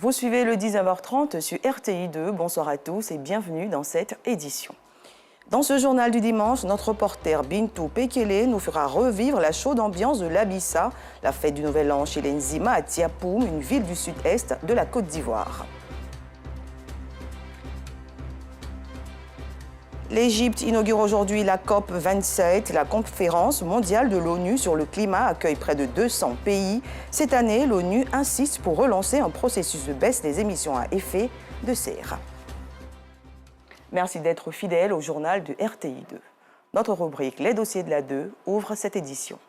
Vous suivez le 19h30 sur RTI2. Bonsoir à tous et bienvenue dans cette édition. Dans ce journal du dimanche, notre reporter Bintou Pekele nous fera revivre la chaude ambiance de l'Abissa, la fête du Nouvel An chez les Nzima à Tiapoum, une ville du sud-est de la Côte d'Ivoire. L'Égypte inaugure aujourd'hui la COP27, la conférence mondiale de l'ONU sur le climat accueille près de 200 pays. Cette année, l'ONU insiste pour relancer un processus de baisse des émissions à effet de serre. Merci d'être fidèles au journal de RTI2. Notre rubrique Les dossiers de la 2 ouvre cette édition.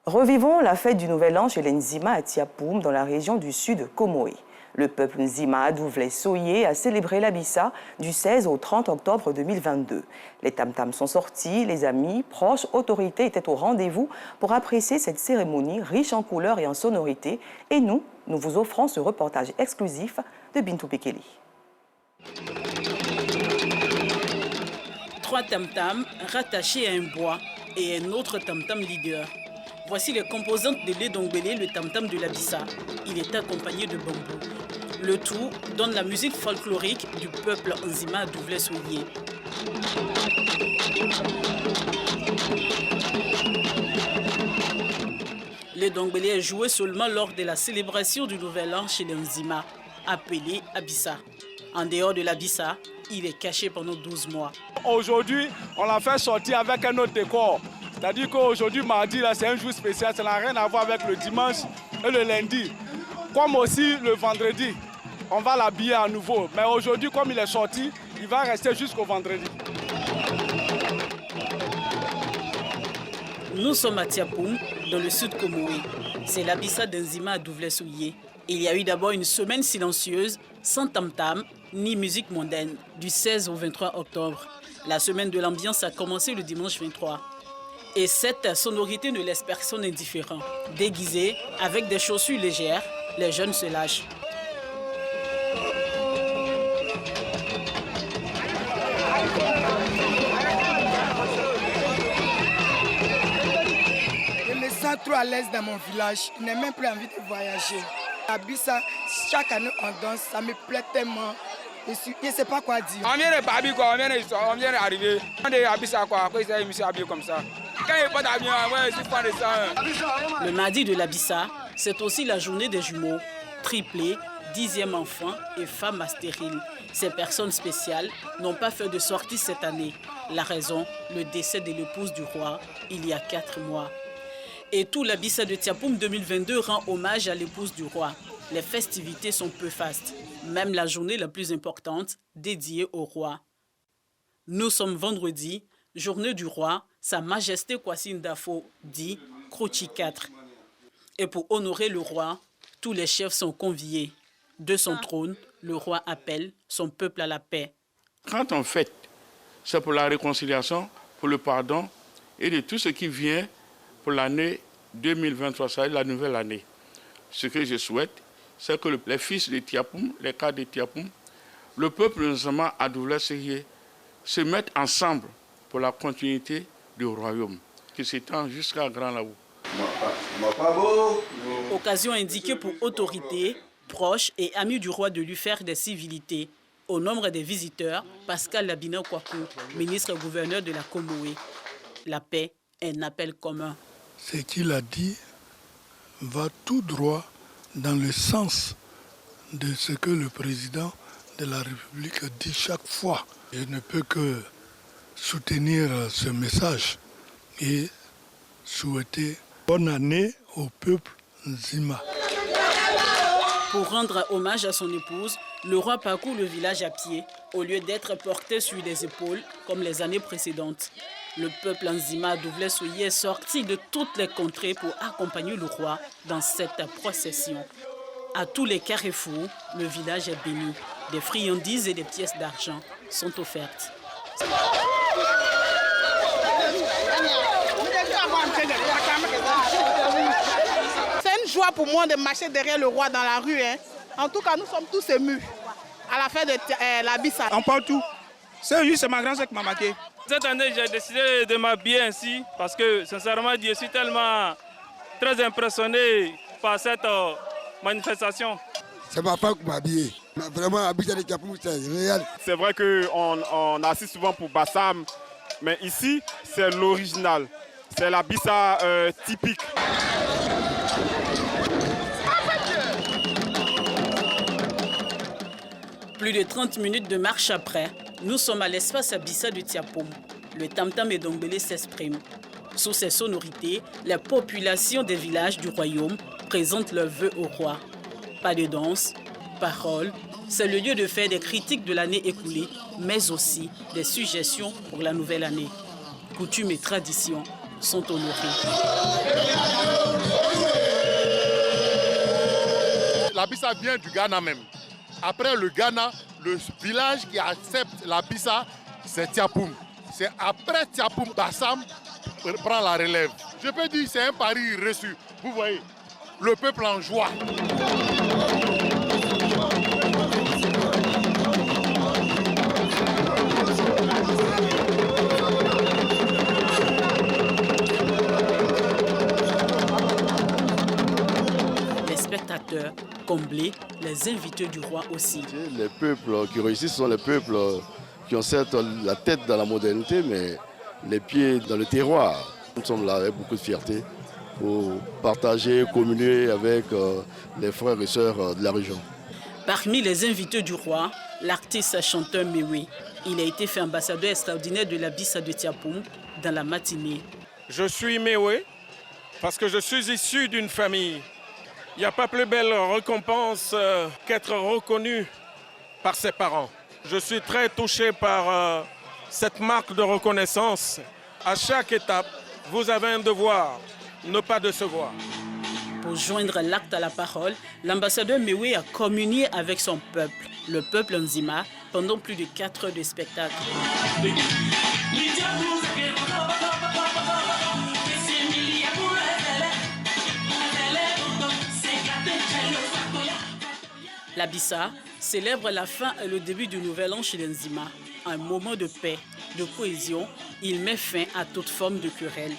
Revivons la fête du Nouvel An chez les Nzima à Tiapoum, dans la région du sud Comoé. Le peuple Nzima Douvlé-Soye a célébré l'Abissa du 16 au 30 octobre 2022. Les tam-tams sont sortis, les amis, proches, autorités étaient au rendez-vous pour apprécier cette cérémonie riche en couleurs et en sonorités. Et nous vous offrons ce reportage exclusif de Bintou Pekele. 3 tam-tams rattachés à un bois et un autre tam-tam leader. Voici les composantes de l'Edongbélé, le tam-tam de l'Abissa. Il est accompagné de bambou. Le tout donne la musique folklorique du peuple Nzima Douvlé-Soye. L'Edongbélé est joué seulement lors de la célébration du Nouvel An chez les Nzima, appelé Abissa. En dehors de l'Abissa, il est caché pendant 12 mois. Aujourd'hui, on l'a fait sortir avec un autre décor. C'est-à-dire qu'aujourd'hui, mardi, c'est un jour spécial. Ça n'a rien à voir avec le dimanche et le lundi. Comme aussi le vendredi, on va l'habiller à nouveau. Mais aujourd'hui, comme il est sorti, il va rester jusqu'au vendredi. Nous sommes à Tiapoum, dans le sud Comoé. C'est l'Abissa d'Nzima à Douvlé-Soye. Il y a eu d'abord une semaine silencieuse, sans tam-tam, ni musique mondaine, du 16 au 23 octobre. La semaine de l'ambiance a commencé le dimanche 23. Et cette sonorité ne laisse personne indifférent. Déguisés, avec des chaussures légères, les jeunes se lâchent. Je me sens trop à l'aise dans mon village. Je n'ai même plus envie de voyager. Abissa, chaque année on danse, ça me plaît tellement. Je ne sais pas quoi dire. On vient de Babi, quoi. On vient d'arriver. On est Abissa, quoi. Après, ça, je me suis habillé comme ça. Quand il n'y a pas d'avion, ouais, je suis pas de ça. Le mardi de l'Abissa, c'est aussi la journée des jumeaux, triplés, 10e enfant et femmes stériles. Ces personnes spéciales n'ont pas fait de sortie cette année. La raison, le décès de l'épouse du roi, il y a 4 mois. Et tout l'Abissa de Tiapoum 2022 rend hommage à l'épouse du roi. Les festivités sont peu fastes, même la journée la plus importante dédiée au roi. Nous sommes vendredi, journée du roi, Sa Majesté Kwasi Ndafo dit Krochi 4. Et pour honorer le roi, tous les chefs sont conviés. De son trône, le roi appelle son peuple à la paix. Quand on fête, c'est pour la réconciliation, pour le pardon et de tout ce qui vient pour l'année 2023, ça la nouvelle année. Ce que je souhaite, c'est que les fils de Tiapoum, les cadres de Tiapoum, le peuple Nzima à Douvlé-Soye se mettent ensemble pour la continuité du royaume qui s'étend jusqu'à Grand Laou. Occasion indiquée pour autorités, proches et amis du roi de lui faire des civilités. Au nombre des visiteurs, Pascal Labina Kwaku, ministre-gouverneur de la Comoé. La paix est un appel commun. Ce qu'il a dit va tout droit dans le sens de ce que le président de la République dit chaque fois. Je ne peux que soutenir ce message et souhaiter bonne année au peuple Nzima. Pour rendre hommage à son épouse, le roi parcourt le village à pied, au lieu d'être porté sur les épaules comme les années précédentes. Le peuple Nzima Douvlé-Soye est sorti de toutes les contrées pour accompagner le roi dans cette procession. À tous les carrefours, le village est béni. Des friandises et des pièces d'argent sont offertes. C'est une joie pour moi de marcher derrière le roi dans la rue. En tout cas, nous sommes tous émus à la fête de l'Abissa. On parle tout. C'est juste ma grand-sœur qui m'a marqué. Cette année, j'ai décidé de m'habiller ainsi parce que, sincèrement, je suis tellement très impressionné par cette manifestation. C'est ma femme qui m'a habillé. Vraiment, Abidjan de Tiapoum, c'est réel. C'est vrai qu'on assiste souvent pour Bassam, mais ici, c'est l'original. C'est la Bissa typique. Plus de 30 minutes de marche après, nous sommes à l'espace Abissa de Tiapoum. Le tam-tam et Dongbélé s'expriment. Sous ces sonorités, les populations des villages du royaume présentent leurs vœux au roi. Pas de danse, parole, c'est le lieu de faire des critiques de l'année écoulée, mais aussi des suggestions pour la nouvelle année. Coutumes et traditions sont honorées. La Bissa vient du Ghana même. Après le Ghana, le village qui accepte la Bissa, c'est Tiapoum. C'est après Tiapoum, Bassam prend la relève. Je peux dire que c'est un pari reçu. Vous voyez, le peuple en joie. Les spectateurs comblés, les invités du roi aussi. Les peuples qui réussissent sont les peuples qui ont certes la tête dans la modernité, mais les pieds dans le terroir. Nous sommes là avec beaucoup de fierté pour partager, communier avec les frères et sœurs de la région. Parmi les invités du roi, l'artiste chanteur Mewe. Il a été fait ambassadeur extraordinaire de la Bissa de Tiapoum dans la matinée. Je suis Mewe parce que je suis issu d'une famille. Il n'y a pas plus belle récompense qu'être reconnu par ses parents. Je suis très touché par cette marque de reconnaissance. À chaque étape, vous avez un devoir, ne pas décevoir. Pour joindre l'acte à la parole, l'ambassadeur Mewe a communié avec son peuple, le peuple Nzima, pendant plus de 4 heures de spectacle. La Bissa célèbre la fin et le début du nouvel an chez les Nzima. Un moment de paix, de cohésion, il met fin à toute forme de querelle.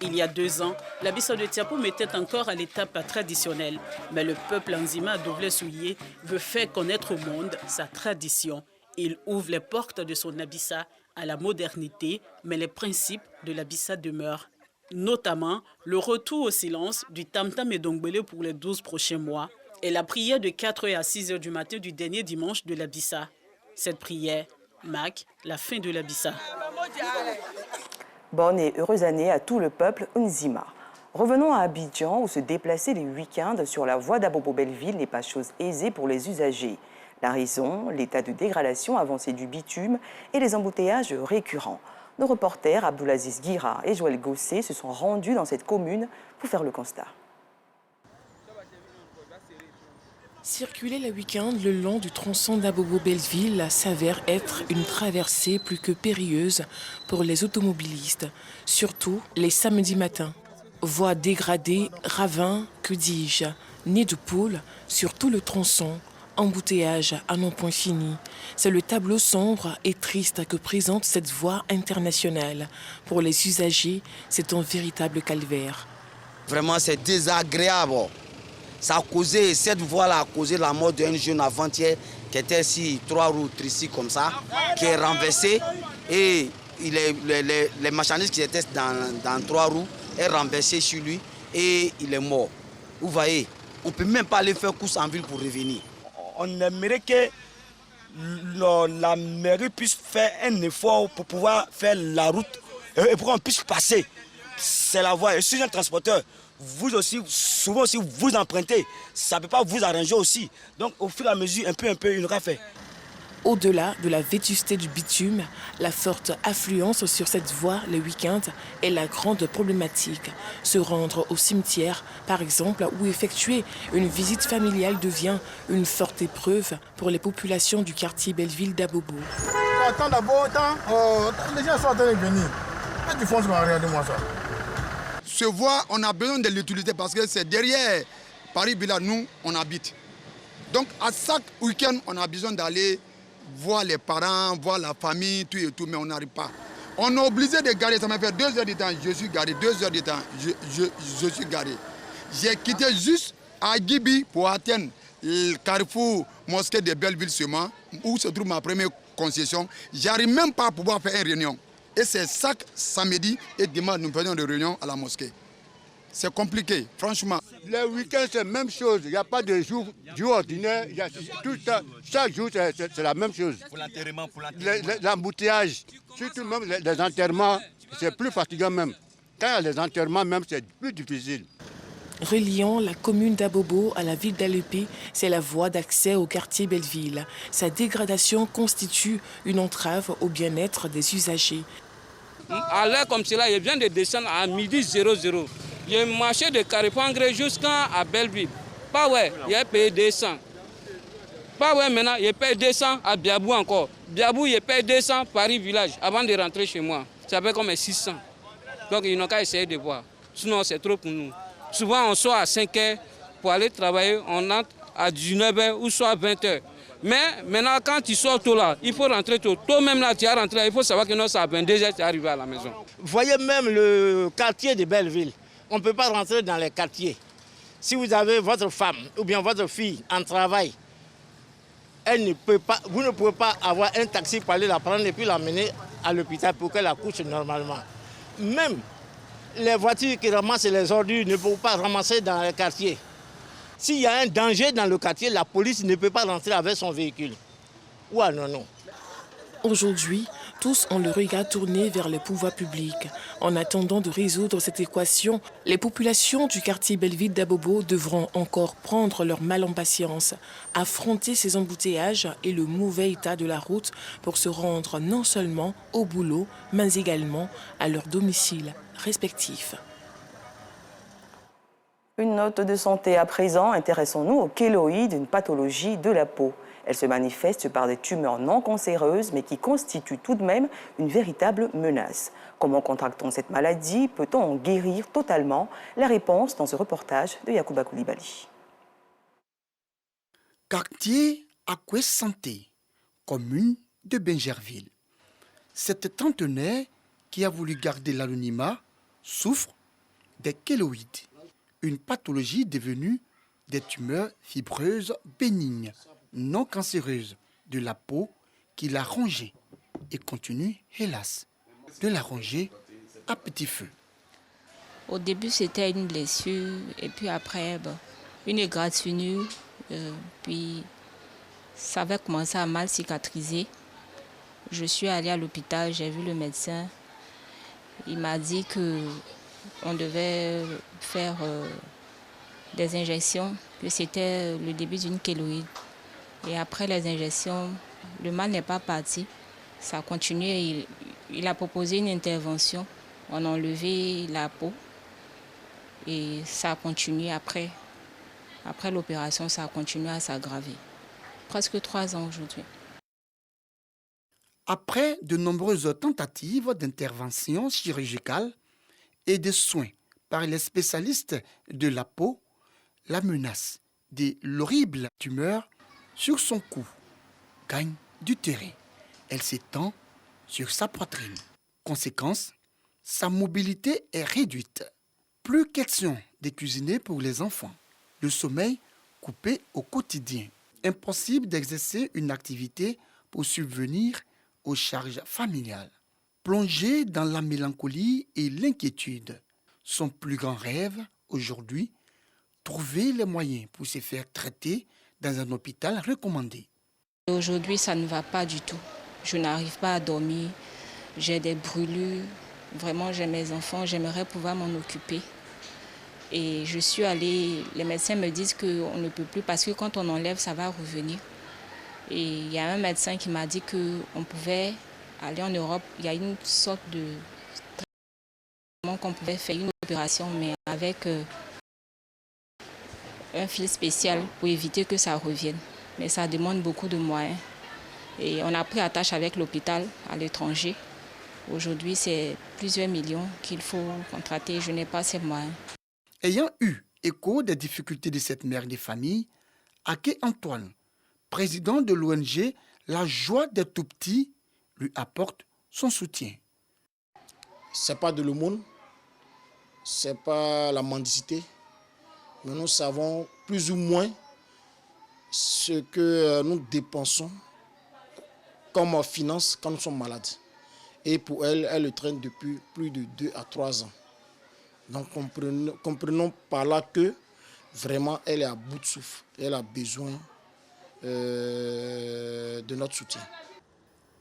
Il y a 2 ans, la Bissa de Tiapoum était encore à l'étape traditionnelle. Mais le peuple Nzima Douvelé-Souillé veut faire connaître au monde sa tradition. Il ouvre les portes de son Abissa à la modernité, mais les principes de la Bissa demeurent. Notamment le retour au silence du tam-tam et Dongbélé pour les 12 prochains mois et la prière de 4h à 6h du matin du dernier dimanche de la Bissa. Cette prière marque la fin de la Bissa. Bonne et heureuse année à tout le peuple Nzima. Revenons à Abidjan où se déplacer les week-ends sur la voie d'Abobo-Belleville n'est pas chose aisée pour les usagers. La raison, l'état de dégradation avancé du bitume et les embouteillages récurrents. Nos reporters Abdoulaziz Guira et Joël Gossé se sont rendus dans cette commune pour faire le constat. Circuler le week-end le long du tronçon d'Abobo-Belleville s'avère être une traversée plus que périlleuse pour les automobilistes, surtout les samedis matins. Voies dégradées, ravins, que dis-je, nids de poules sur tout le tronçon, embouteillage à non point fini. C'est le tableau sombre et triste que présente cette voie internationale. Pour les usagers, c'est un véritable calvaire. Vraiment, c'est désagréable. Ça a causé, cette voie-là a causé la mort d'un jeune avant-hier qui était ici, 3 roues ici comme ça, qui est renversé. Et les marchandises qui étaient dans 3 roues est renversé sur lui et il est mort. Vous voyez, on ne peut même pas aller faire course en ville pour revenir. On aimerait que la mairie puisse faire un effort pour pouvoir faire la route et pour qu'on puisse passer. C'est la voie. Je suis un transporteur. Vous aussi, souvent aussi, vous empruntez. Ça ne peut pas vous arranger aussi. Donc, au fur et à mesure, un peu, il aura fait. Au-delà de la vétusté du bitume, la forte affluence sur cette voie les week-ends est la grande problématique. Se rendre au cimetière, par exemple, ou effectuer une visite familiale devient une forte épreuve pour les populations du quartier Belleville d'Abobo. Attends d'abord, les gens sont en train de venir. Tu fonces comme regarde-moi ça. Ce voie, on a besoin de l'utiliser parce que c'est derrière Paris-Bila, nous, on habite. Donc, à chaque week-end, on a besoin d'aller voir les parents, voir la famille, tout et tout, mais on n'arrive pas. On est obligé de garer, ça m'a fait 2 heures de temps, je suis garé, 2 heures de temps, je suis garé. J'ai quitté juste à Gibi pour atteindre le carrefour mosquée de Belleville seulement, où se trouve ma première concession. J'arrive même pas à pouvoir faire une réunion. Et c'est chaque samedi et dimanche, nous faisons des réunions à la mosquée. C'est compliqué, franchement. Le week-end, c'est la même chose. Il n'y a pas de jour ordinaire. Il y a tout ça, chaque jour, c'est la même chose. Pour l'enterrement, l'embouteillage, surtout même les enterrements, c'est plus fatigant même. Quand il y a les enterrements, même, c'est plus difficile. Reliant la commune d'Abobo à la ville d'Alépé, c'est la voie d'accès au quartier Belleville. Sa dégradation constitue une entrave au bien-être des usagers. À l'heure comme cela, il vient de descendre à midi 00. Il a marché de Carrefour Engrais jusqu'à Belleville. Pas ouais, il a payé 200. Pas ouais, maintenant, il paye 200 à Biabou encore. Biabou, il paye 200 Paris Village avant de rentrer chez moi. Ça fait comme 600. Donc, ils n'ont qu'à essayer de voir. Sinon, c'est trop pour nous. Souvent, on sort à 5 h pour aller travailler, on entre à 19 h ou soit à 20 h. Mais maintenant, quand tu sors tôt là, il faut rentrer tôt. Tôt même là, tu as rentré, il faut savoir que non, c'est à 22 h, tu es arrivé à la maison. Vous voyez même le quartier de Belleville. On ne peut pas rentrer dans les quartiers. Si vous avez votre femme ou bien votre fille en travail, vous ne pouvez pas avoir un taxi pour aller la prendre et puis l'amener à l'hôpital pour qu'elle accouche normalement. Même les voitures qui ramassent les ordures ne peuvent pas ramasser dans les quartiers. S'il y a un danger dans le quartier, la police ne peut pas rentrer avec son véhicule. Ou alors non. Aujourd'hui, tous ont le regard tourné vers le pouvoir public. En attendant de résoudre cette équation, les populations du quartier Belleville d'Abobo devront encore prendre leur mal en patience, affronter ces embouteillages et le mauvais état de la route pour se rendre non seulement au boulot, mais également à leur domicile respectif. Une note de santé à présent, intéressons-nous au kéloïde, une pathologie de la peau. Elle se manifeste par des tumeurs non cancéreuses, mais qui constituent tout de même une véritable menace. Comment contracte-t-on cette maladie? Peut-on en guérir totalement? La réponse dans ce reportage de Yacouba Koulibaly. Quartier Akoué Santé, commune de Bingerville. Cette trentenaire qui a voulu garder l'anonymat souffre des kéloïdes, une pathologie devenue des tumeurs fibreuses bénignes, non cancéreuses de la peau qui l'a rongée et continue, hélas, de la ronger à petit feu. Au début, c'était une blessure et puis après, une égratignure. Puis ça avait commencé à mal cicatriser. Je suis allée à l'hôpital, j'ai vu le médecin. Il m'a dit qu'on devait faire des injections, que c'était le début d'une kéloïde. Et après les injections, le mal n'est pas parti. Ça a continué. Il a proposé une intervention. On a enlevé la peau et ça a continué après. Après l'opération, ça a continué à s'aggraver. Presque 3 ans aujourd'hui. Après de nombreuses tentatives d'intervention chirurgicale et de soins par les spécialistes de la peau, la menace de l'horrible tumeur sur son cou gagne du terrain. Elle s'étend sur sa poitrine. Conséquence, sa mobilité est réduite. Plus question de cuisiner pour les enfants. Le sommeil coupé au quotidien. Impossible d'exercer une activité pour subvenir aux charges familiales. Plongé dans la mélancolie et l'inquiétude. Son plus grand rêve, aujourd'hui, trouver les moyens pour se faire traiter dans un hôpital recommandé. Aujourd'hui, ça ne va pas du tout. Je n'arrive pas à dormir. J'ai des brûlures. Vraiment, j'ai mes enfants. J'aimerais pouvoir m'en occuper. Et je suis allée, les médecins me disent qu'on ne peut plus parce que quand on enlève, ça va revenir. Et il y a un médecin qui m'a dit qu'on pouvait aller en Europe. Il y a une sorte de traitement qu'on pouvait faire une opération, mais avec un fil spécial pour éviter que ça revienne. Mais ça demande beaucoup de moyens. Et on a pris attache avec l'hôpital à l'étranger. Aujourd'hui, c'est plusieurs millions qu'il faut contracter. Je n'ai pas ces moyens. Ayant eu écho des difficultés de cette mère de famille, Aké Antoine, président de l'ONG la joie des tout-petits lui apporte son soutien. Ce n'est pas de l'aumône, ce n'est pas la mendicité, mais nous savons plus ou moins ce que nous dépensons comme finance quand nous sommes malades. Et pour elle, elle le traîne depuis plus de 2 à 3 ans. Donc comprenons par là que vraiment elle est à bout de souffle. Elle a besoin de notre soutien.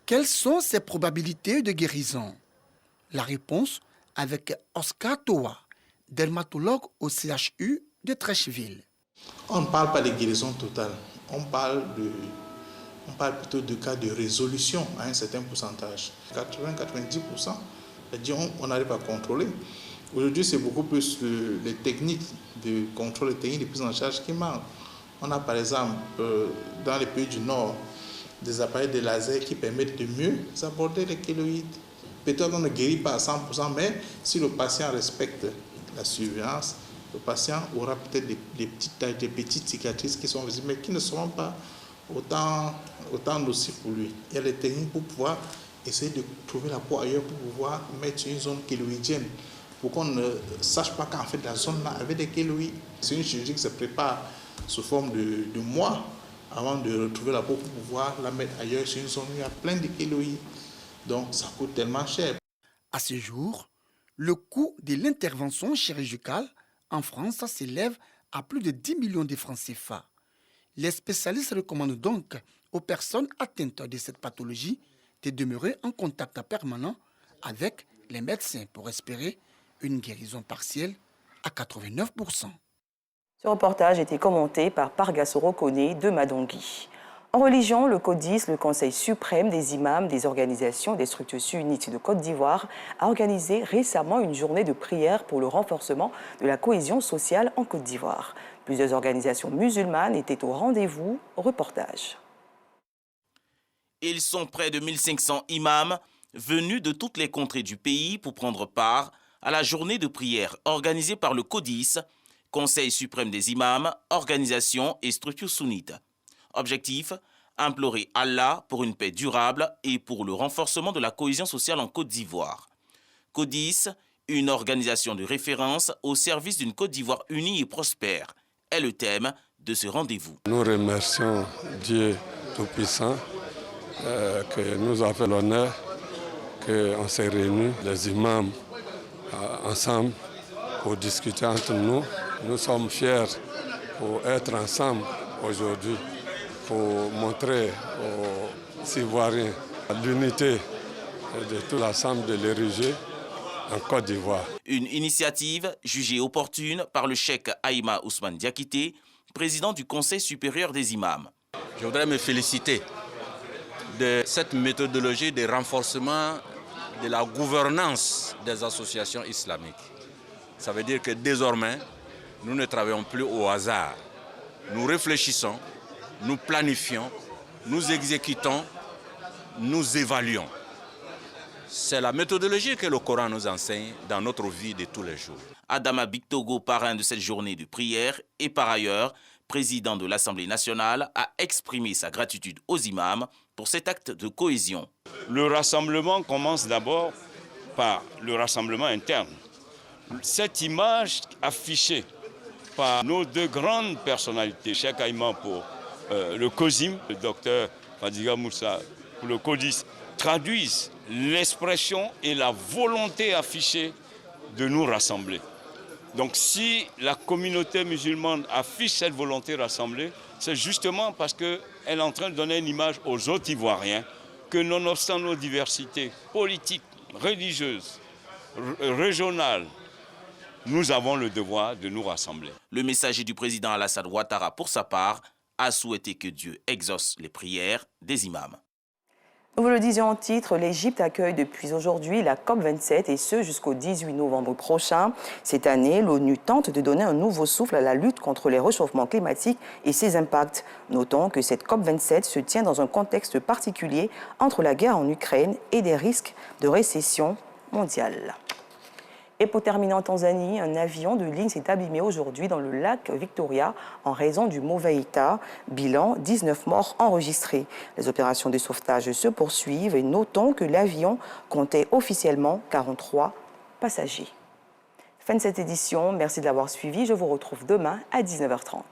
Quelles sont ses probabilités de guérison? La réponse avec Oscar Toa, dermatologue au CHU de Trècheville. On ne parle pas de guérison totale, on parle plutôt de cas de résolution à un certain pourcentage. 80-90%, c'est-à-dire on arrive à contrôler. Aujourd'hui, c'est beaucoup plus les techniques de contrôle, les techniques de prise en charge qui manquent. On a par exemple, dans les pays du Nord, des appareils de laser qui permettent de mieux aborder les kéloïdes. Peut-être qu'on ne guérit pas à 100%, mais si le patient respecte la surveillance, le patient aura peut-être des petites cicatrices qui sont visibles, mais qui ne seront pas autant nocifs pour lui. Il y a des techniques pour pouvoir essayer de trouver la peau ailleurs, pour pouvoir mettre sur une zone kéloïdienne, pour qu'on ne sache pas qu'en fait la zone là avait des kéloïdes. C'est une chirurgie qui se prépare sous forme de mois avant de retrouver la peau pour pouvoir la mettre ailleurs sur une zone où il y a plein de kéloïdes. Donc ça coûte tellement cher. À ce jour, le coût de l'intervention chirurgicale en France s'élève à plus de 10 millions de francs CFA. Les spécialistes recommandent donc aux personnes atteintes de cette pathologie de demeurer en contact permanent avec les médecins pour espérer une guérison partielle à 89%. Ce reportage a été commenté par Pargasoro Kone de Madongui. En religion, le CODIS, le Conseil suprême des imams des organisations et des structures sunnites de Côte d'Ivoire, a organisé récemment une journée de prière pour le renforcement de la cohésion sociale en Côte d'Ivoire. Plusieurs organisations musulmanes étaient au rendez-vous. Reportage. Ils sont près de 1500 imams venus de toutes les contrées du pays pour prendre part à la journée de prière organisée par le CODIS, Conseil suprême des imams, organisations et structures sunnites. Objectif, implorer Allah pour une paix durable et pour le renforcement de la cohésion sociale en Côte d'Ivoire. CODIS, une organisation de référence au service d'une Côte d'Ivoire unie et prospère, est le thème de ce rendez-vous. Nous remercions Dieu Tout-Puissant qui nous a fait l'honneur qu'on s'est réunis, les imams, ensemble pour discuter entre nous. Nous sommes fiers pour être ensemble aujourd'hui, pour montrer aux Ivoiriens l'unité de tout l'ensemble de l'érigé en Côte d'Ivoire. Une initiative jugée opportune par le cheikh Aïma Ousmane Diakité, président du Conseil supérieur des imams. Je voudrais me féliciter de cette méthodologie de renforcement de la gouvernance des associations islamiques. Ça veut dire que désormais, nous ne travaillons plus au hasard. Nous réfléchissons, nous planifions, nous exécutons, nous évaluons. C'est la méthodologie que le Coran nous enseigne dans notre vie de tous les jours. Adama Bictogo, parrain de cette journée de prière et par ailleurs président de l'Assemblée nationale, a exprimé sa gratitude aux imams pour cet acte de cohésion. Le rassemblement commence d'abord par le rassemblement interne. Cette image affichée par nos deux grandes personnalités, Cheikh Aïma pour le COSIM, le docteur Fadiga Moussa pour le CODIS, traduisent l'expression et la volonté affichée de nous rassembler. Donc si la communauté musulmane affiche cette volonté rassemblée, c'est justement parce qu'elle est en train de donner une image aux autres Ivoiriens que nonobstant nos diversités politiques, religieuses, régionales, nous avons le devoir de nous rassembler. Le messager du président Alassane Ouattara, pour sa part, a souhaité que Dieu exauce les prières des imams. Nous vous le disions en titre, l'Égypte accueille depuis aujourd'hui la COP27 et ce jusqu'au 18 novembre prochain. Cette année, l'ONU tente de donner un nouveau souffle à la lutte contre les réchauffements climatiques et ses impacts. Notons que cette COP27 se tient dans un contexte particulier entre la guerre en Ukraine et des risques de récession mondiale. Et pour terminer en Tanzanie, un avion de ligne s'est abîmé aujourd'hui dans le lac Victoria en raison du mauvais état. Bilan, 19 morts enregistrés. Les opérations de sauvetage se poursuivent et notons que l'avion comptait officiellement 43 passagers. Fin de cette édition, merci de l'avoir suivi. Je vous retrouve demain à 19h30.